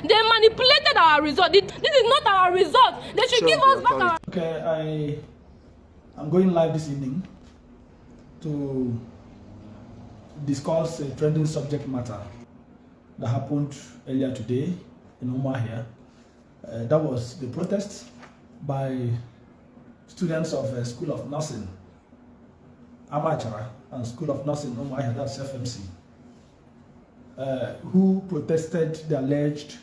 They manipulated our result. This is not our result. They should give us back our... Okay, I'm going live this evening to discuss a trending subject matter that happened earlier today in Umuahia. That was the protest by students of School of Nursing, Amachara, and School of Nursing Umuahia, that's FMC, who protested the alleged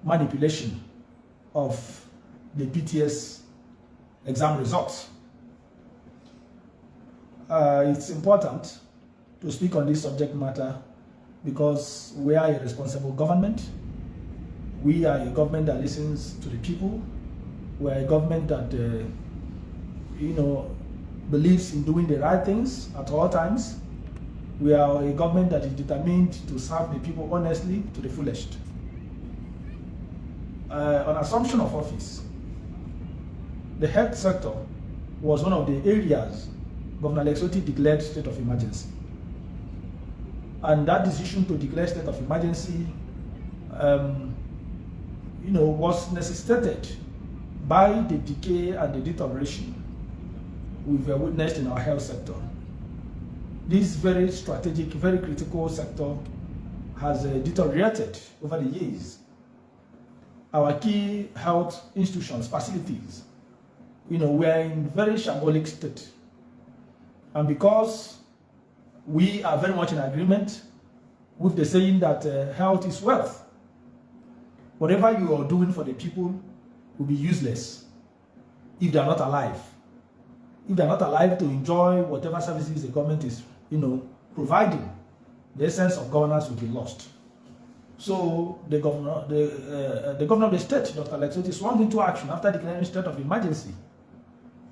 manipulation of the PTS exam results. It's important to speak on this subject matter because we are a responsible government. We are a government that listens to the people. We are a government that, believes in doing the right things at all times. We are a government that is determined to serve the people honestly to the fullest. On assumption of office, the health sector was one of the areas Governor Lexoti declared state of emergency. And that decision to declare state of emergency was necessitated by the decay and the deterioration we've witnessed in our health sector. This very strategic, very critical sector has deteriorated over the years. Our key health institutions, facilities, were in very shambolic state. And because we are very much in agreement with the saying that health is wealth, whatever you are doing for the people will be useless if they are not alive. If they are not alive to enjoy whatever services the government is, providing, the essence of governance will be lost. So the governor of the state, Dr. Lexoti, swung into action after declaring state of emergency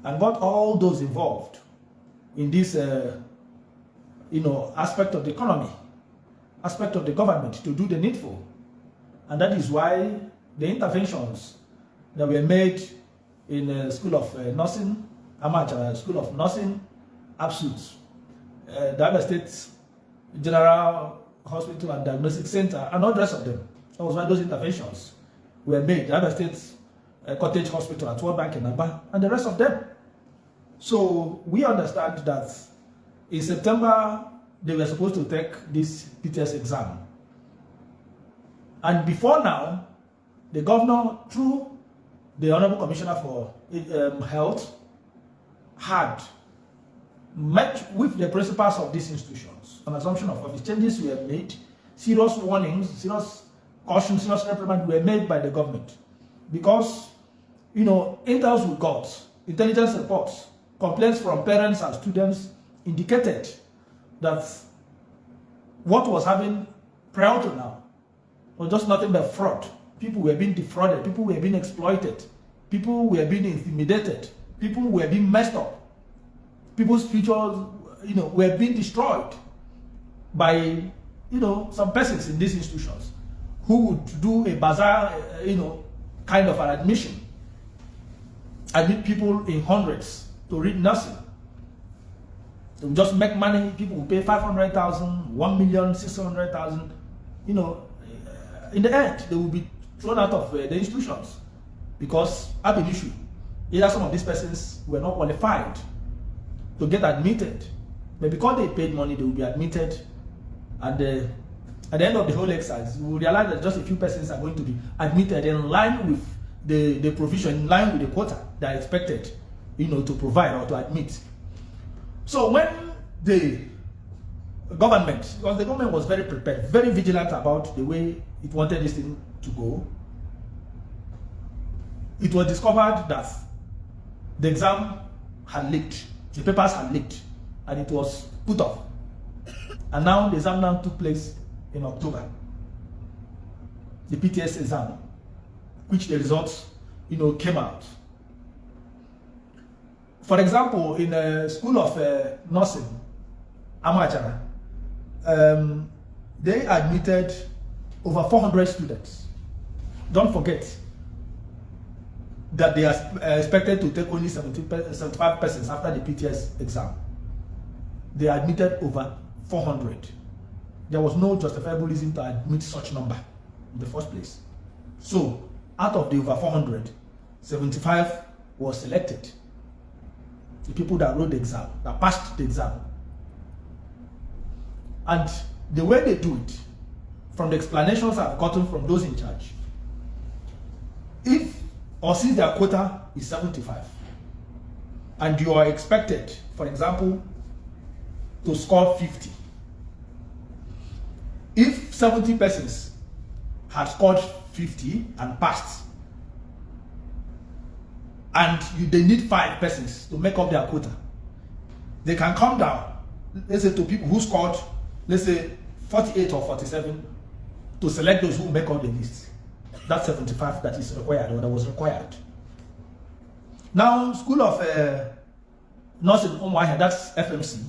and got all those involved in this, aspect of the economy, aspect of the government to do the needful. And that is why the interventions that were made in School of Nursing, Amateur School of Nursing, ABSUT, the Abia State General Hospital and Diagnostic Center, and all the rest of them. That was why those interventions were made. The Abia State Cottage Hospital at World Bank in Aba, and the rest of them. So we understand that in September, they were supposed to take this PTS exam. And before now, the governor, through the Honorable Commissioner for Health, had met with the principals of these institutions on assumption of office. Changes were made, serious warnings, serious cautions, serious reprimands were made by the government. Because, intels we got, intelligence reports, complaints from parents and students indicated that what was happening prior to now was just nothing but fraud. People were being defrauded, people were being exploited, people were being intimidated, people were being messed up, people's futures, were being destroyed by, some persons in these institutions who would do a bazaar, kind of an admission, admit people in hundreds to read nursing. They will just make money. People will pay 500,000, 1,600,000. In the end, they will be thrown out of the institutions because ab initio, either some of these persons were not qualified to get admitted, but because they paid money, they will be admitted. And at the end of the whole exercise, we will realize that just a few persons are going to be admitted in line with the provision, in line with the quota they are expected, to provide or to admit. So when the government, because the government was very prepared, very vigilant about the way it wanted this thing to go, it was discovered that the exam had leaked, the papers had leaked, and it was put off. And now the exam now took place in October, the PTS exam, which the results, came out. For example, in a School of Nursing, Amachara, they admitted over 400 students. Don't forget that they are expected to take only 75 persons after the PTS exam. They admitted over 400. There was no justifiable reason to admit such number in the first place. So out of the over 400, 75 was selected. The people that wrote the exam, that passed the exam. And the way they do it, from the explanations I've gotten from those in charge, if or since their quota is 75, and you are expected, for example, to score 50, if 70 persons had scored 50 and passed, and they need 5 persons to make up their quota, they can come down, let's say, to people who scored, let's say, 48 or 47, to select those who make up the list. That's 75 that is required, or that was required. Now, School of Nursing Umuahia, that's FMC,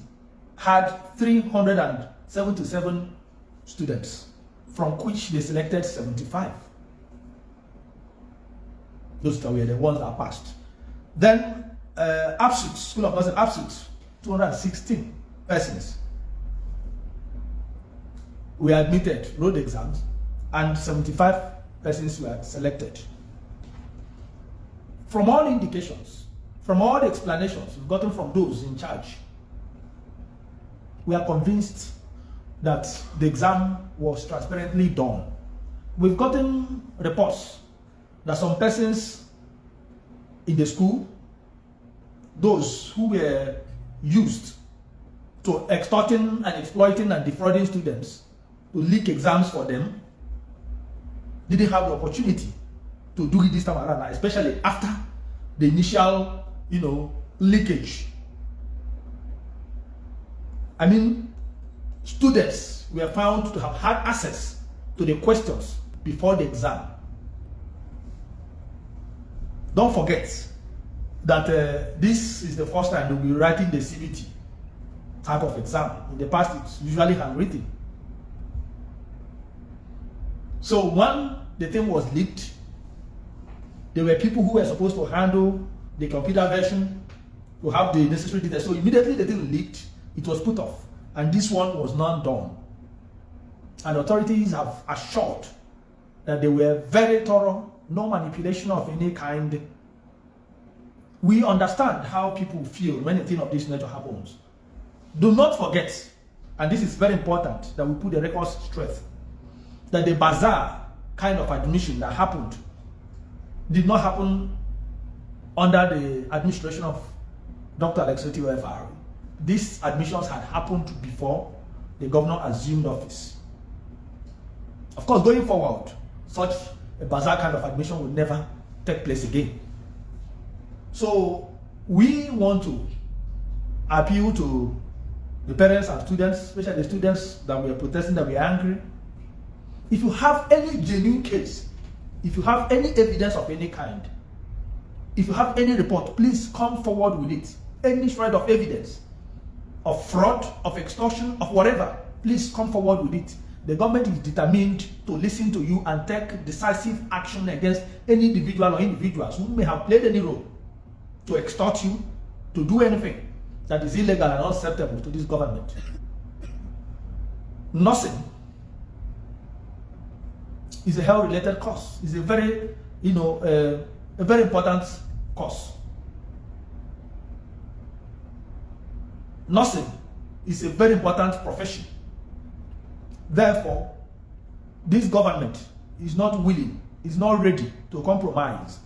had 377 students, from which they selected 75. Those were the ones that passed. Then Absut, School of Nursing Absut, 216 persons were admitted, wrote the exams, and 75 persons were selected. From all indications, from all the explanations we've gotten from those in charge, we are convinced that the exam was transparently done. We've gotten reports that some persons in the school, those who were used to extorting and exploiting and defrauding students to leak exams for them, didn't have the opportunity to do it this time around, especially after the initial, leakage. I mean, students were found to have had access to the questions before the exam. Don't forget that this is the first time they'll be writing the CBT type of exam. In the past, it's usually handwritten. So when the thing was leaked, there were people who were supposed to handle the computer version, to have the necessary details. So immediately the thing leaked, it was put off. And this one was not done. And authorities have assured that they were very thorough, no manipulation of any kind. We understand how people feel when a thing of this nature happens. Do not forget, and this is very important, that we put the records straight, that the bazaar kind of admission that happened did not happen under the administration of Dr. Alexoti OFR. These admissions had happened before the governor assumed office. Of course, going forward, such a bazaar kind of admission will never take place again. So we want to appeal to the parents and students, especially the students that were protesting, that were angry. If you have any genuine case, if you have any evidence of any kind, if you have any report, please come forward with it. Any shred of evidence of fraud, of extortion, of whatever, please come forward with it. The government is determined to listen to you and take decisive action against any individual or individuals who may have played any role to extort you, to do anything that is illegal and unacceptable to this government. Nursing is a health-related course. It's a very, a very important course. Nursing is a very important profession. Therefore, this government is not willing, is not ready to compromise,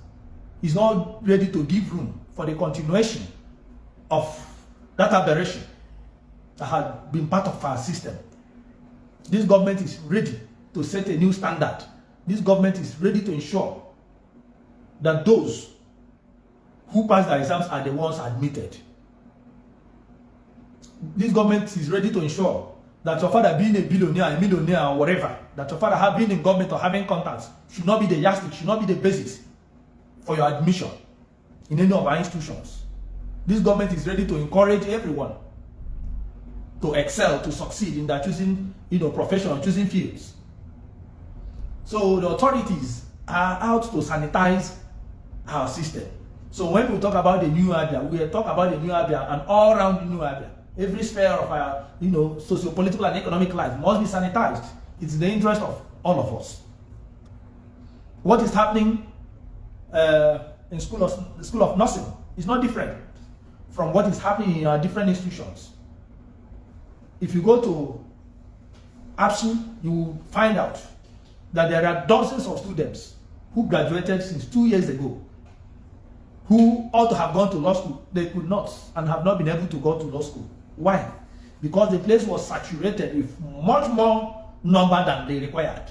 is not ready to give room for the continuation of that aberration that had been part of our system. This government is ready to set a new standard. This government is ready to ensure that those who pass their exams are the ones admitted. This government is ready to ensure that your father being a billionaire, a millionaire, or whatever, that your father have been in government or having contacts should not be the yardstick, should not be the basis for your admission in any of our institutions. This government is ready to encourage everyone to excel, to succeed in their choosing, profession or choosing fields. So the authorities are out to sanitize our system. So when we talk about the new Abia, we talk about the new Abia and all around the new Abia. Every sphere of our, socio-political and economic life must be sanitized. It's in the interest of all of us. What is happening in school of nursing is not different from what is happening in different institutions. If you go to ABSU, you will find out that there are dozens of students who graduated since 2 years ago who ought to have gone to law school. They could not and have not been able to go to law school. Why? Because the place was saturated with much more number than they required.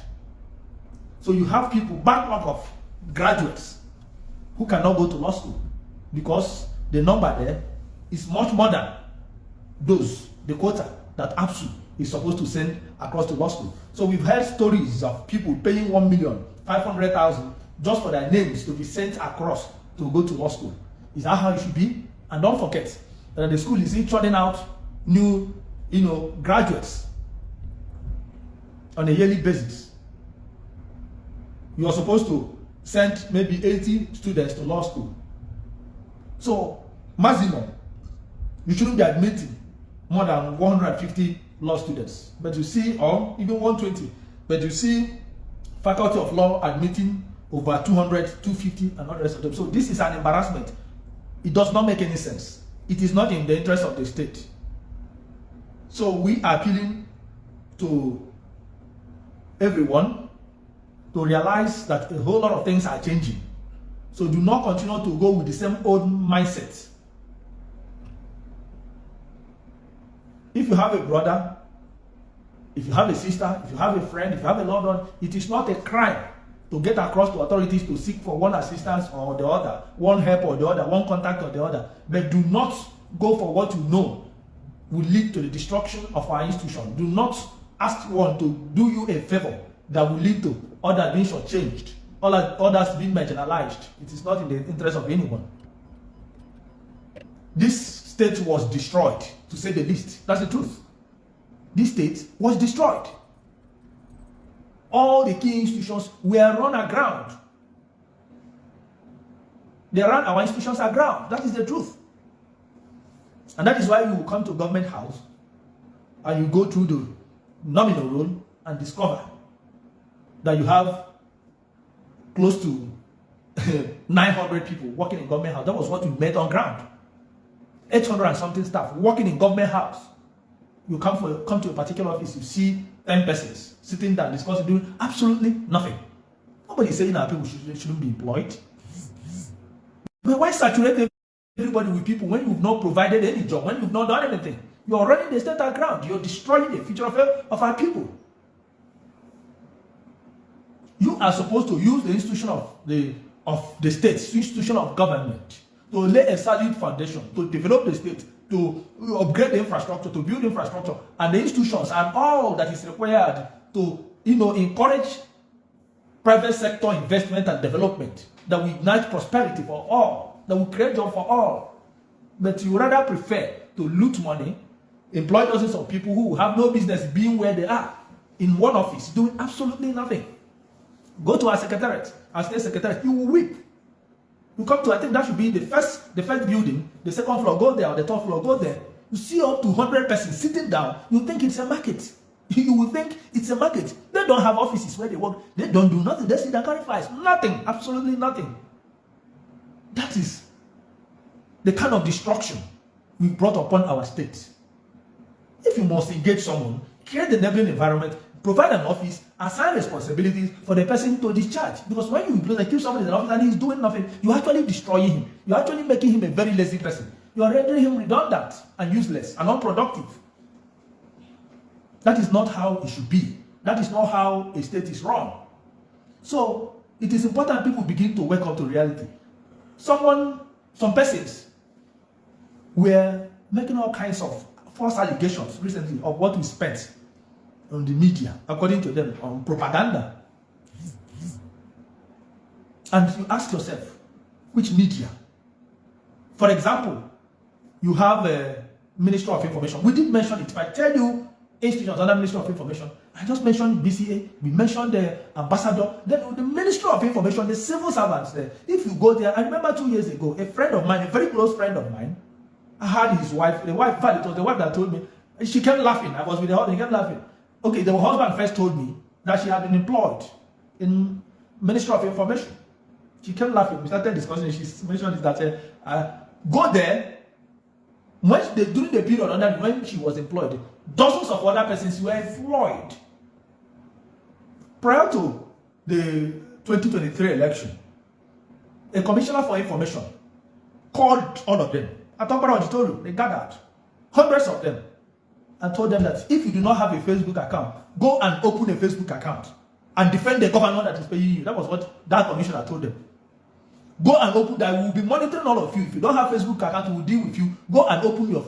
So you have people, backlog of graduates who cannot go to law school because the number there is much more than the quota that ABSU is supposed to send across to law school. So we've heard stories of people paying 1,500,000 just for their names to be sent across to go to law school. Is that how it should be? And don't forget that the school is churning out new, graduates on a yearly basis. You are supposed to send maybe 80 students to law school. So maximum, you shouldn't be admitting more than 150 law students, but you see, or even 120, but you see faculty of law admitting over 200, 250, and all the rest of them. So this is an embarrassment. It does not make any sense. It is not in the interest of the state. So we are appealing to everyone to realize that a whole lot of things are changing. So do not continue to go with the same old mindset. If you have a brother, if you have a sister, if you have a friend, if you have a loved one, it is not a crime to get across to authorities to seek for one assistance or the other, one help or the other, one contact or the other. But do not go for what you know will lead to the destruction of our institution. Do not ask one to do you a favor that will lead to others being shortchanged, others being marginalized. It is not in the interest of anyone. This state was destroyed, to say the least. That's the truth. This state was destroyed. All the key institutions were run aground. They ran our institutions aground. That is the truth. And that is why you will come to government house and you go through the nominal roll and discover that you have close to 900 people working in government house. That was what we met on ground. 800 and something staff working in government house. You come to a particular office, you see 10 persons sitting down discussing, doing absolutely nothing. Nobody is saying our people shouldn't be employed. But why saturate everybody with people when you've not provided any job, when you've not done anything? You're running the state aground. You're destroying the future of our people. You are supposed to use the institution of the state, institution of government, to lay a solid foundation, to develop the state, to upgrade the infrastructure, to build infrastructure, and the institutions, and all that is required to, encourage private sector investment and development that will ignite prosperity for all, that will create jobs for all. But you rather prefer to loot money, employ dozens of people who have no business being where they are in one office, doing absolutely nothing. Go to our secretariat, our state secretariat, you will weep. You come to, I think that should be the first building, the second floor, go there, or the third floor, go there. You see up to 100 persons sitting down, you think it's a market. You will think it's a market. They don't have offices where they work. They don't do nothing. They sit and carry files. Nothing, absolutely nothing. That is the kind of destruction we brought upon our state. If you must engage someone, create the enabling environment, provide an office, assign responsibilities for the person to discharge. Because when you keep somebody in an office and he's doing nothing, you're actually destroying him. You're actually making him a very lazy person. You are rendering him redundant and useless and unproductive. That is not how it should be. That is not how a state is run. So it is important people begin to wake up to reality. Some persons were making all kinds of false allegations recently of what we spent on the media, according to them, on propaganda. And you ask yourself, which media? For example, you have a Ministry of Information. We did mention it. If I tell you institutions under Ministry of Information, I just mentioned BCA, we mentioned the ambassador, then the Ministry of Information, the civil servants there. If you go there, I remember 2 years ago, a friend of mine, a very close friend of mine, I had his wife, in fact, it was the wife that told me, she kept laughing. I was with her, she kept laughing. Okay, the husband first told me that she had been employed in Minister of Information. She came laughing. We started discussing. She mentioned that go there. During the period under when she was employed, dozens of other persons were employed. Prior to the 2023 election, a commissioner for information called all of them. At Okpara Auditorium, they gathered, hundreds of them, and told them that if you do not have a Facebook account, go and open a Facebook account and defend the government that is paying you. That was what that commissioner told them. Go and open that. We will be monitoring all of you. If you don't have Facebook account, we will deal with you. Go and open a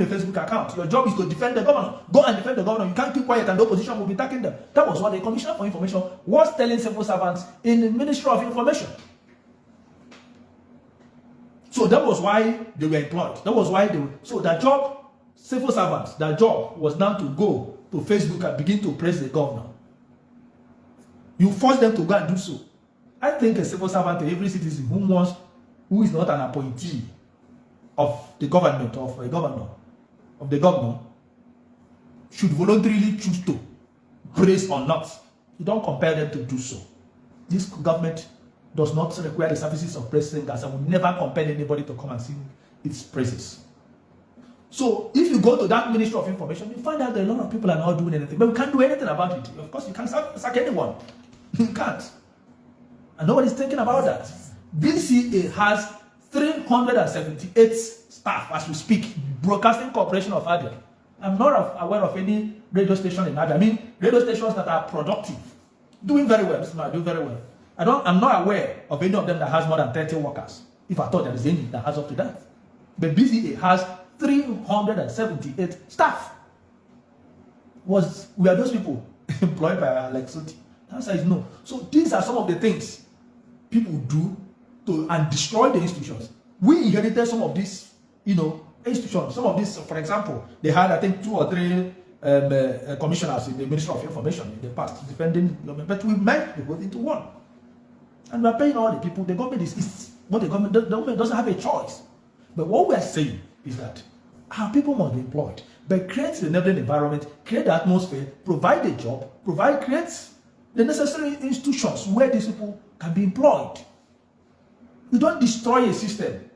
Facebook account. Your job is to defend the governor. Go and defend the governor. You can't keep quiet and the opposition will be attacking them. That was what the Commissioner for Information was telling civil servants in the Ministry of Information. So that was why they were employed. That was why they were. So their job, civil servants, their job was now to go to Facebook and begin to praise the governor. You force them to go and do so. I think a civil servant to every citizen who is not an appointee of the government, of a governor, of the governor, should voluntarily choose to praise or not. You don't compel them to do so. This government does not require the services of praise singers and will never compel anybody to come and sing its praises. So if you go to that Ministry of Information, you find out that a lot of people are not doing anything. But we can't do anything about it. Of course, you can't sack anyone. You can't. And nobody's thinking about that. BCA has 378 staff as we speak. Broadcasting Corporation of Abia. I'm not aware of any radio station in Abia. I mean, radio stations that are productive, doing very well. Doing very well. I'm not aware of any of them that has more than 30 workers. If I thought there is any that has up to that. But BCA has 378 staff. Were those people employed by Alex Oti? The answer is no. So these are some of the things people do to and destroy the institutions. We inherited some of these, institutions. Some of these, for example, they had, I think, 2 or 3 commissioners in the Ministry of Information in the past, defending government, but we merged the whole into one. And we are paying all the people. The government is what the government doesn't have a choice. But what we are saying is that our people must be employed, but create the enabling environment, create the atmosphere, provide a job, create the necessary institutions where these people can be employed. You don't destroy a system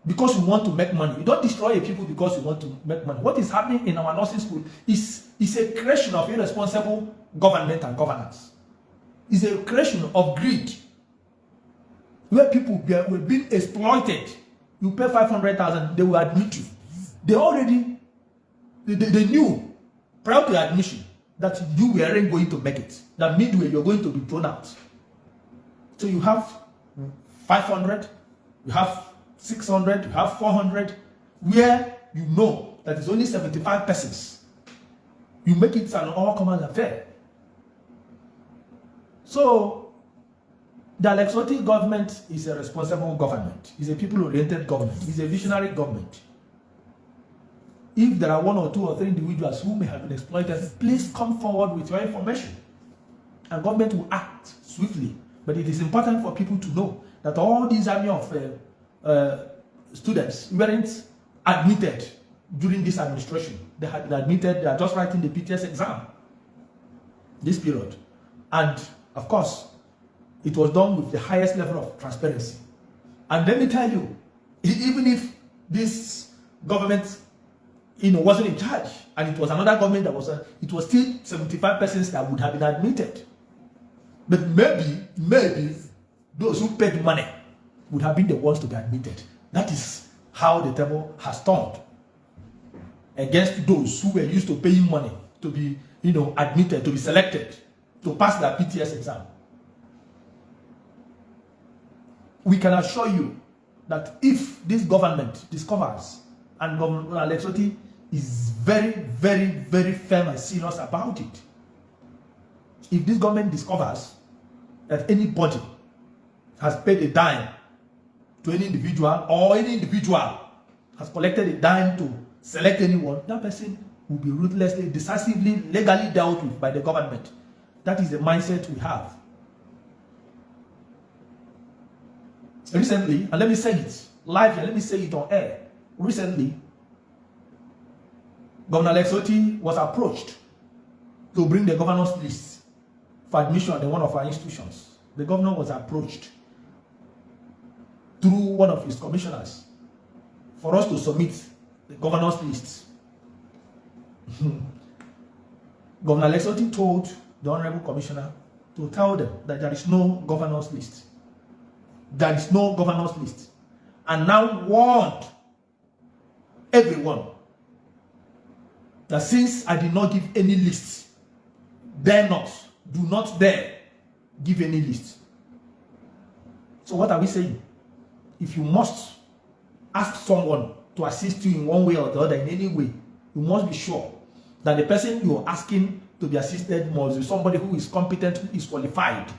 because you want to make money. You don't destroy a people because you want to make money. What is happening in our nursing school is a creation of irresponsible government and governance. It's a creation of greed where people were being exploited. You pay 500,000, they will admit you. They knew prior to admission that you weren't going to make it. That midway you're going to be thrown out. So you have 500, you have 600, you have 400, where you know that it's only 75 persons. You make it an all-common affair. So the Alex Oti government is a responsible government. It's a people-oriented government. It's a visionary government. If there are 1 or 2 or 3 individuals who may have been exploited, please come forward with your information. And government will act swiftly. But it is important for people to know that all these army of students weren't admitted during this administration. They had been admitted, they are just writing the PTS exam this period. And of course, it was done with the highest level of transparency. And let me tell you, even if this government wasn't in charge, and it was another government that was, it was still 75 persons that would have been admitted. But maybe those who paid money would have been the ones to be admitted. That is how the table has turned against those who were used to paying money to be, admitted, to be selected, to pass the PTS exam. We can assure you that if this government discovers, and Governor Alex Oti is very, very, very firm and serious about it, if this government discovers that anybody has paid a dime to any individual, or any individual has collected a dime to select anyone, that person will be ruthlessly, decisively, legally dealt with by the government. That is the mindset we have. Recently, and let me say it live here, let me say it on air. Recently, Governor Alex Oti was approached to bring the governor's list for admission in one of our institutions. The governor was approached through one of his commissioners for us to submit the governor's list. Governor Ekeoma told the Honorable Commissioner to tell them that there is no governor's list. There is no governor's list. And now warned everyone that since I did not give any list, do not dare give any list. So what are we saying? If you must ask someone to assist you in one way or the other, in any way, you must be sure that the person you are asking to be assisted must be somebody who is competent, who is qualified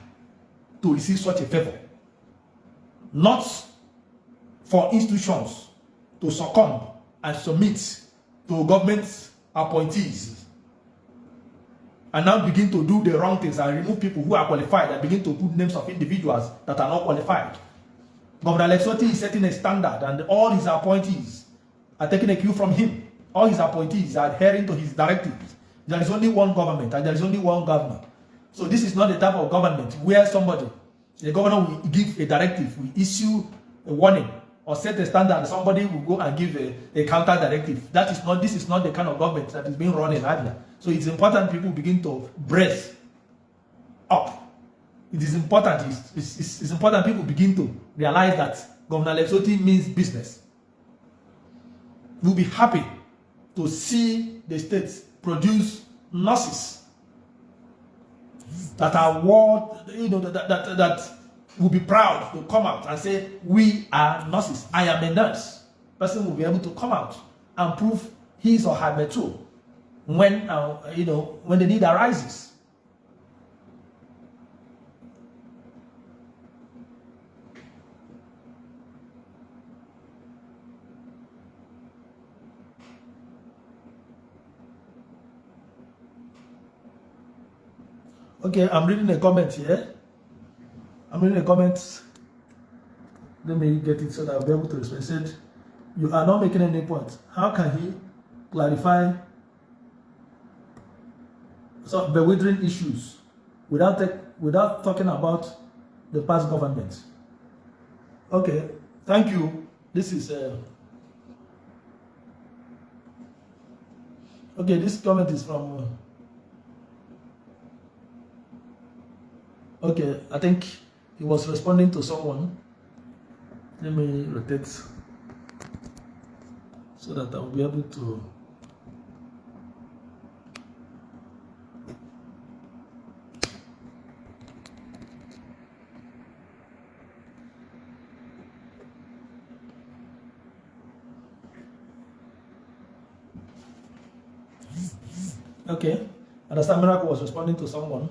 to receive such a favor. Not for institutions to succumb and submit to government appointees and now begin to do the wrong things and remove people who are qualified and begin to put names of individuals that are not qualified. Governor Ekeoma is setting a standard, and all his appointees are taking a cue from him. All his appointees are adhering to his directives. There is only one government and there is only one governor. So this is not the type of government where the governor will give a directive, will issue a warning or set a standard, and somebody will go and give a counter directive. This is not the kind of government that is being run in Abia. So it's important people begin to brace up. It is important. It's important people begin to realize that Governor Ekeoma means business. We'll be happy to see the states produce nurses that are that will be proud to come out and say, we are nurses. I am a nurse. Person will be able to come out and prove his or her mettle when when the need arises. Okay, I'm reading a comment here. I'm reading a comment. Let me get it so that I'll be able to explain. It said, you are not making any point. How can he clarify some bewildering issues without talking about the past government? Okay, thank you. This is okay. This comment is from. Okay, I think he was responding to someone. Let me rotate so that I will be able to. Okay, understand Miracle was responding to someone.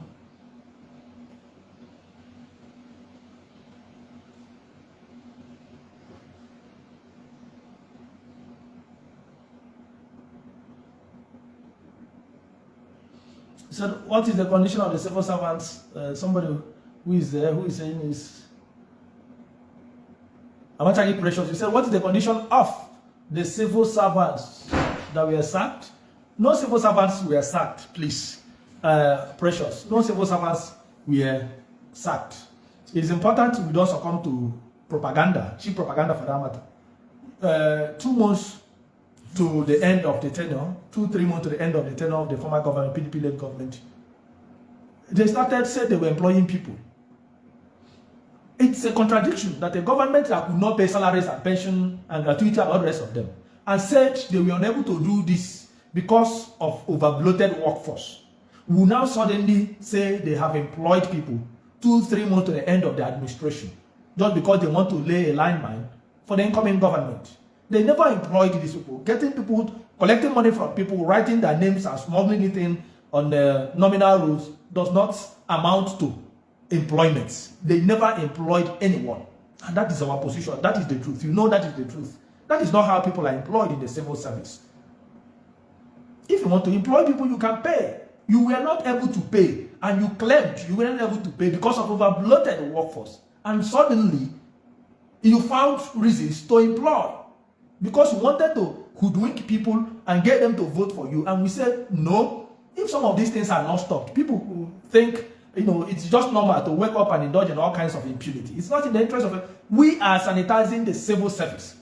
So what is the condition of the civil servants? Somebody who is there, who is saying is Amachagi Precious. You said, what is the condition of the civil servants that were sacked? No civil servants were sacked, please. Precious. No civil servants were sacked. It is important we don't succumb to propaganda, cheap propaganda for that matter. 2 months to the end of the tenure, 2-3 months to the end of the tenure of the former government, PDP-led government, they said they were employing people. It's a contradiction that a government that could not pay salaries and pension and gratuity and all the rest of them, and said they were unable to do this because of overbloated workforce, will now suddenly say they have employed people 2-3 months to the end of the administration, just because they want to lay a landmine for the incoming government. They never employed these people. Getting people, collecting money from people, writing their names and smuggling it in on the nominal rules does not amount to employment. They never employed anyone. And that is our position. That is the truth. You know that is the truth. That is not how people are employed in the civil service. If you want to employ people, you can pay. You were not able to pay, and you claimed you weren't able to pay because of overbloated workforce. And suddenly, you found reasons to employ. Because you wanted to hoodwink people and get them to vote for you. And we said, no, if some of these things are not stopped, people will think, it's just normal to wake up and indulge in all kinds of impunity. It's not in the interest of it. We are sanitizing the civil service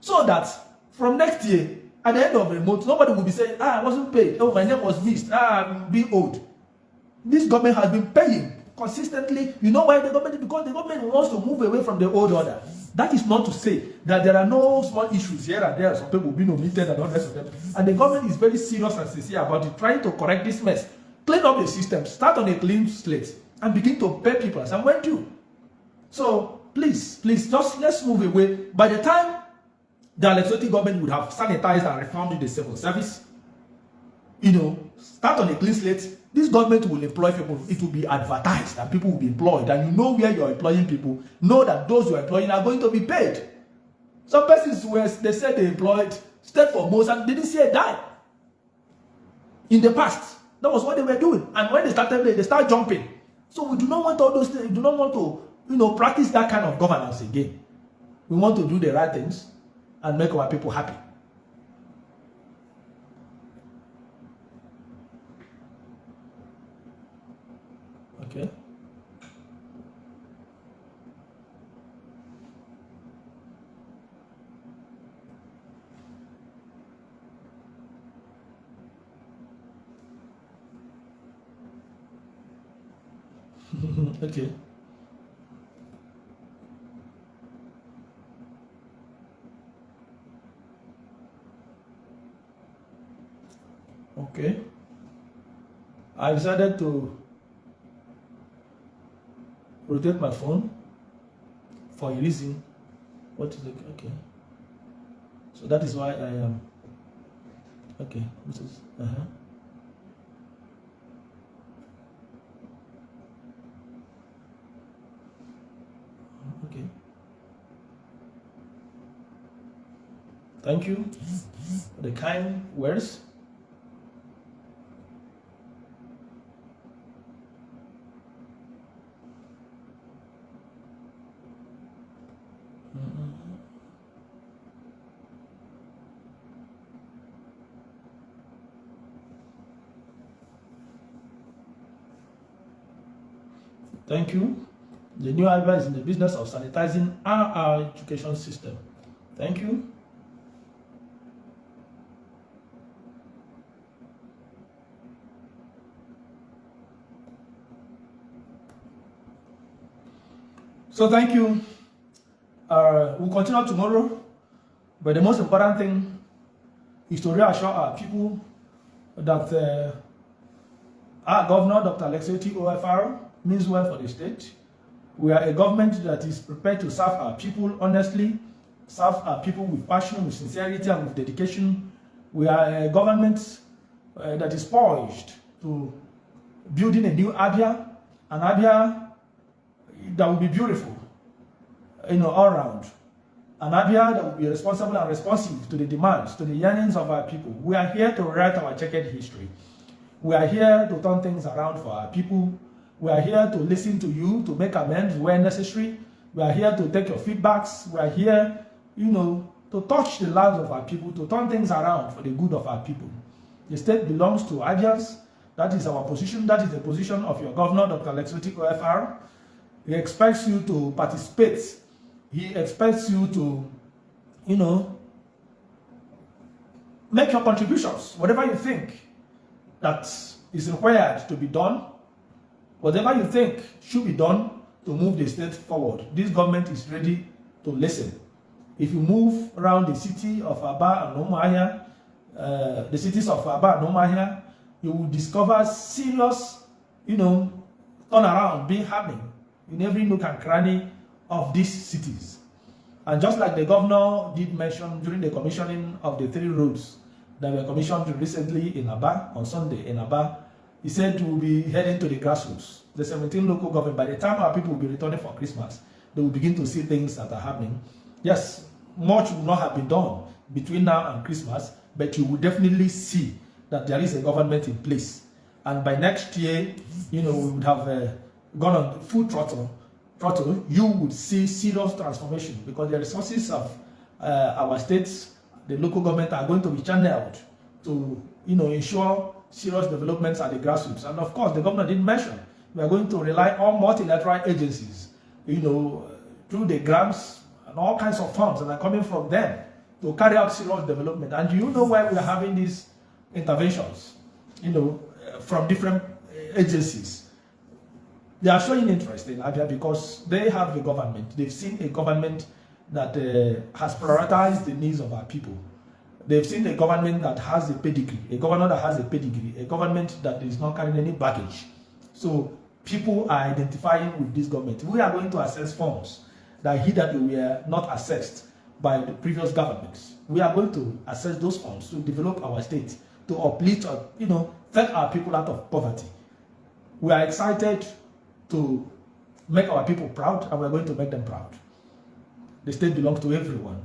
so that from next year, at the end of the month, nobody will be saying, I wasn't paid. Oh, my name was missed. I'm being owed. This government has been paying consistently. You know why the government? Because the government wants to move away from the old order. That is not to say that there are no small issues here and there. Some people being omitted and all the rest of them. And the government is very serious and sincere about it, trying to correct this mess. Clean up the system, start on a clean slate, and begin to pay people as and when due. So please, just let's move away. By the time the legislative government would have sanitized and reformed the civil service, start on a clean slate. This government will employ people. It will be advertised and people will be employed. And you know where you're employing people. Know that those you're employing are going to be paid. Some persons they said they employed stayed for months and didn't see a dime. In the past, that was what they were doing. And when they started, they start jumping. So we do not want all those things. We do not want to, practice that kind of governance again. We want to do the right things and make our people happy. Okay. Okay. Okay. I decided to rotate my phone for a reason. What is it? Okay. So that is why I am. Okay. This is. Okay. Thank you for the kind words. Thank you. The new Abia is in the business of sanitizing our education system. Thank you. So thank you. We'll continue tomorrow, but the most important thing is to reassure our people that our governor, Dr. Ekeoma, means well for the state. We are a government that is prepared to serve our people honestly, serve our people with passion, with sincerity, and with dedication. We are a government that is poised to building a new Abia, an Abia that will be beautiful, all around. An Abia that will be responsible and responsive to the demands, to the yearnings of our people. We are here to write our checkered history. We are here to turn things around for our people. We are here to listen to you, to make amends where necessary. We are here to take your feedbacks. We are here, to touch the lives of our people, to turn things around for the good of our people. The state belongs to Abians. That is our position. That is the position of your governor, Dr. Ekeoma. He expects you to participate. He expects you to, make your contributions. Whatever you think that is required to be done, whatever you think should be done to move the state forward, this government is ready to listen. If you move around the city of Abia and Umuahia, the cities of Abia and Umuahia, you will discover serious, turnaround being happening in every nook and cranny of these cities. And just like the governor did mention during the commissioning of the 3 roads that were commissioned recently in Abia, on Sunday in Abia, he said we'll be heading to the grassroots. The 17 local government, by the time our people will be returning for Christmas, they will begin to see things that are happening. Yes, much will not have been done between now and Christmas, but you will definitely see that there is a government in place. And by next year, we would have gone on full throttle. You would see serious transformation because the resources of our states, the local government, are going to be channeled to, ensure serious developments at the grassroots. And of course, the governor didn't mention We are going to rely on multilateral agencies, through the grants and all kinds of funds that are coming from them to carry out serious development. And you know why we are having these interventions, from different agencies. They are showing interest in Abia because they have a government. They've seen a government that has prioritized the needs of our people. They've seen a government that has a pedigree, a governor that has a pedigree, a government that is not carrying any baggage. So people are identifying with this government. We are going to assess funds that hitherto were not assessed by the previous governments. We are going to assess those funds to develop our state, to uplift, take our people out of poverty. We are excited to make our people proud, and we are going to make them proud. The state belongs to everyone.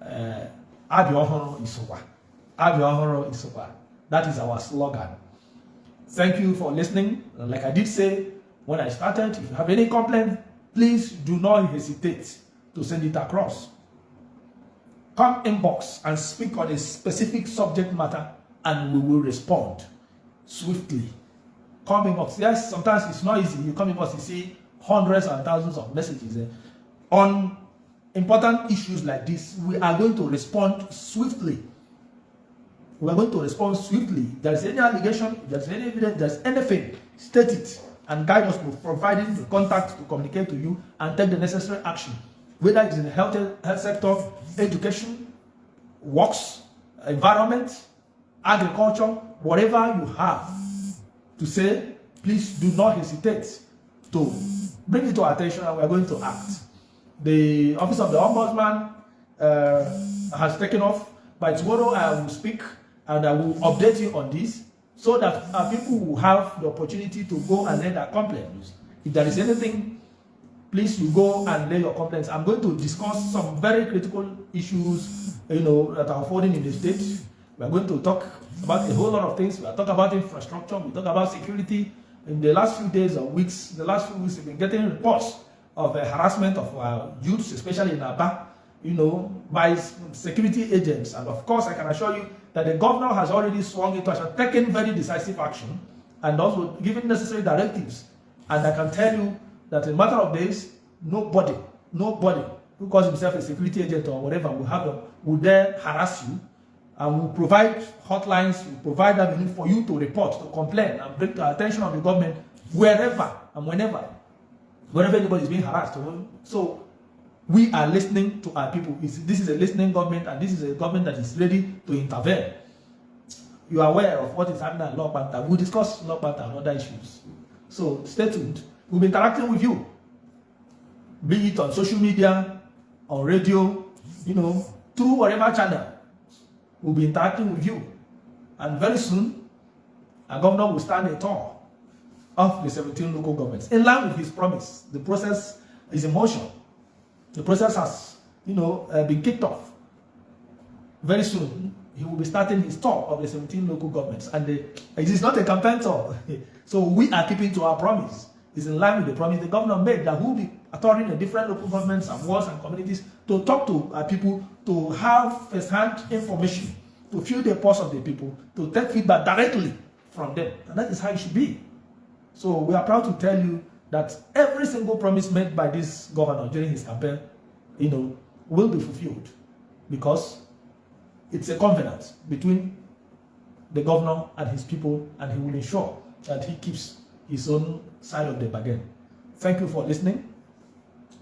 Abia Ohoro Isowa. Abia Ohoro Isowa. That is our slogan. Thank you for listening. And like I did say when I started, if you have any complaint, please do not hesitate to send it across. Come inbox and speak on a specific subject matter, and we will respond swiftly. Come inbox. Yes, sometimes it's not easy. You come inbox, you see hundreds and thousands of messages. On important issues like this, we are going to respond swiftly. We are going to respond swiftly. If there is any allegation, if there is any evidence, if there is anything, state it and guide us with providing the contact to communicate to you and take the necessary action. Whether it is in the health sector, education, works, environment, agriculture, whatever you have to say, please do not hesitate to bring it to our attention, and we are going to act. The Office of the Ombudsman has taken off. By tomorrow, I will speak and I will update you on this so that our people will have the opportunity to go and lay their complaints. If there is anything, please you go and lay your complaints. I'm going to discuss some very critical issues, that are unfolding in the state. We are going to talk about a whole lot of things. We are talking about infrastructure. We talk about security. In the last few days or weeks, we've been getting reports of harassment of our youths, especially in Aba, by security agents. And of course, I can assure you that the governor has already swung into action, taken very decisive action, and also given necessary directives. And I can tell you that in a matter of days, nobody who calls himself a security agent or whatever will dare harass you, and will provide hotlines, will provide avenue for you to report, to complain, and bring the attention of the government wherever and whenever anybody is being harassed. So we are listening to our people. This is a listening government, and this is a government that is ready to intervene. You are aware of what is happening at Law Panther. We'll discuss Law Panther and other issues. So stay tuned. We'll be interacting with you, be it on social media, on radio, through whatever channel. We'll be interacting with you. And very soon, our governor will stand a tour of the 17 local governments. In line with his promise, the process is in motion. The process has, been kicked off. Very soon, he will be starting his tour of the 17 local governments. And it is not a campaign tour. So we are keeping to our promise. It's in line with the promise the governor made that we will be touring the different local governments and wards and communities to talk to our people, to have first-hand information, to feel the pulse of the people, to take feedback directly from them. And that is how it should be. So we are proud to tell you that every single promise made by this governor during his campaign, will be fulfilled, because it's a covenant between the governor and his people, and he will ensure that he keeps his own side of the bargain. Thank you for listening.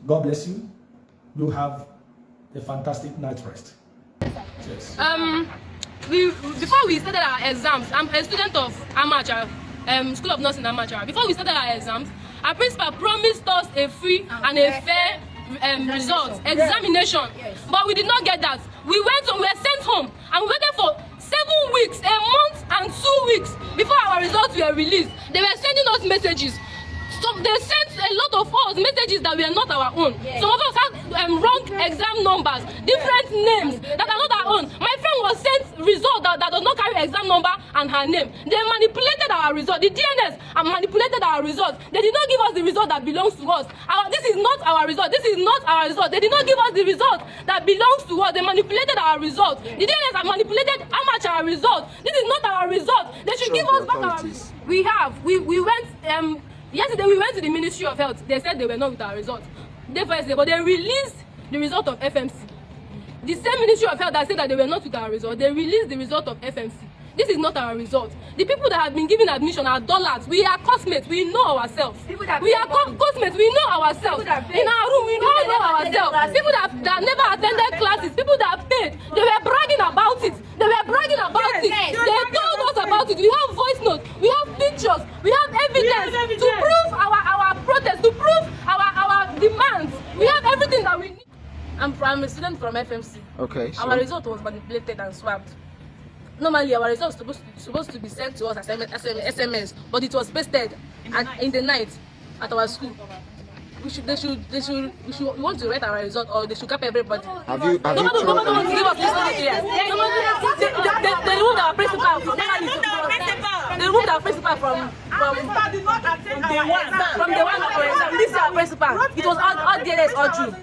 God bless you. Do have a fantastic night rest. Cheers. Before we started our exams, I'm a student of Amateur, School of Nursing Amateur. Before we started our exams, our principal promised us a free and a fair examination. Yes. But we did not get that. We were sent home, and we waited for 7 weeks, a month and 2 weeks before our results were released. They were sending us messages. So they sent a lot of us messages that were not our own. Yes. Some of us had wrong exam numbers, different names that are not our own. My friend was sent result that does not carry exam number and her name. They manipulated our result. The DNS manipulated our results. They did not give us the result that belongs to us. This is not our result. This is not our result. They did not give us the result that belongs to us. They manipulated our result. The DNS have manipulated amateur result. This is not our result. They should give us back our result. We went Yesterday we went to the Ministry of Health. They said they were not with our results. But they released the result of FMC. The same Ministry of Health that said that they were not with our result, they released the result of FMC. This is not our result. The people that have been given admission are dollars. We are cosmates. We know ourselves. We are cosmates. We know ourselves. In our room, we all know ourselves. People that never attended classes, people that paid, they were bragging about it. They were bragging about it. They told us about it. We have voice notes. We have pictures. We have evidence to prove our protest, to prove our demands. We have everything that we need. I'm a student from FMC. Okay. So our result was manipulated and swapped. Normally, our results supposed to be sent to us as SMS, but it was pasted in the night at our school. We want to write our result, or they should cap everybody. Have you Nobody wants to give us listening ears. They removed our principal from They removed our principal from the one for exam. This is our principal. It was all DNS all true.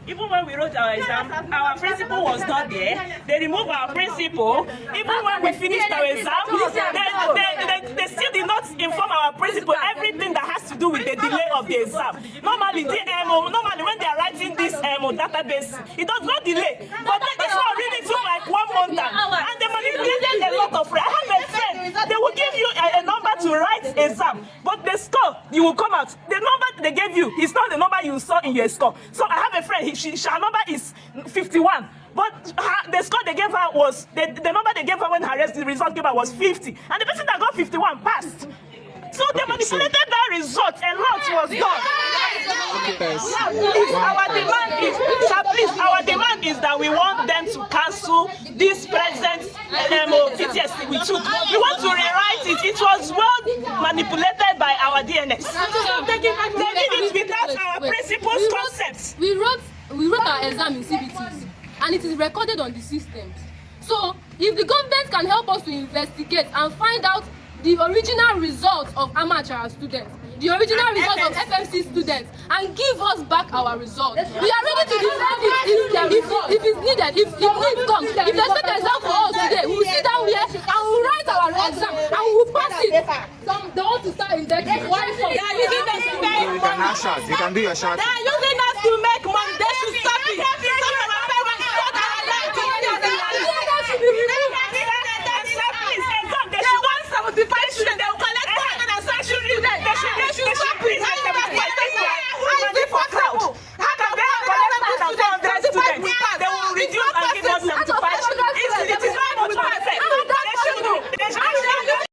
Even when we wrote our exam, our principal was not there. They removed our principal. Even when we finished our exam, they still did not inform our principal everything that has to do with the delay of the exam. Normally when they are writing this database, it does not delay. But then this one really took like 1 month, and they manipulated a lot of. I have a friend. They will give you a number to write exam, but the score you will come out. The number they gave you is not the number you saw in your score. So I have a friend. Her number is 51, but the score they gave her was the number they gave her when her result came out was 50, and the person that got 51 passed. So they manipulated that result. A lot was done. Our demand is that we want them to cancel this present PTSD we took. We want to rewrite it. It was well manipulated by our DNS. They did it without our principles concepts. We wrote our exam in CBTs, and it is recorded on the systems. So if the government can help us to investigate and find out the original results of amateur students, the original results of FMC students, and give us back our results, we are ready to defend it if it's needed. If need comes, if they set the exam for us today, we will sit down here and we will write our exam and we will pass it. They want to start indexing. you can have shots. You can do your shots. They are using us to make